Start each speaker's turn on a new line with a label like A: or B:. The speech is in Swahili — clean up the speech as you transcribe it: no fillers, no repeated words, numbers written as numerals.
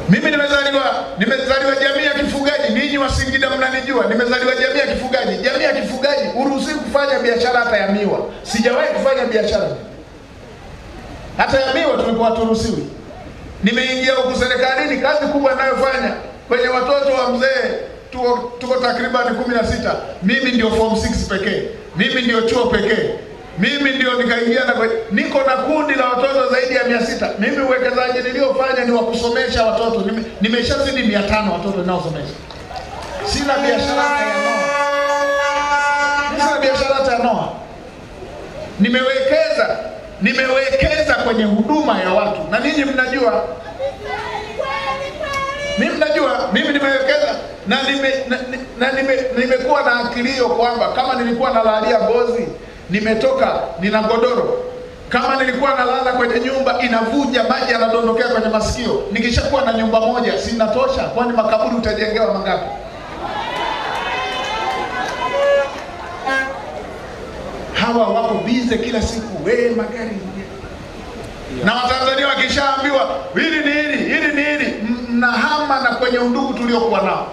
A: Mimi nimezaliwa jamii ya kifugaji. Ninyi wa Singida mnanijua. Nimezaliwa jamii ya kifugaji. Jamii ya kifugaji uruhusiwi kufanya biashara hata ya miwa. Sijawahi kufanya biashara. Hata ya miwa tulikuwa turuhusiwi. Nimeingia huku serikalini, kazi kubwa ninayofanya kwenye watoto wa mzee tuko takriban 16. Mimi ndio form 6 pekee. Mimi ndio chuo pekee. Mimi ndio nikaingia niko na kundi la watoto zaidi ya 600. Mimi uwekezaji niliofanya ni wa kusomesha watoto. Nimeshazidi 500 watoto ninaosomesha. Sina biashara ya noa. Sina biashara ya noa. Nimewekeza kwenye huduma ya watu. Na ninyi mnajua. Mimi nimewekeza na nimekuwa na akilio kwamba kama nilikuwa nalalia ngozi, nimetoka nina godoro. Kama nilikuwa nalala kwenye nyumba inavuja, maji yanadondokea kwenye masikio, nikishakuwa na nyumba moja sinatosha? Kwani makaburi utajengewa mangapi? Hawa wako bize kila siku, magari. Na Watanzania wakishaambiwa hili ni hili, mnahama na kwenye undugu tuliokuwa nao.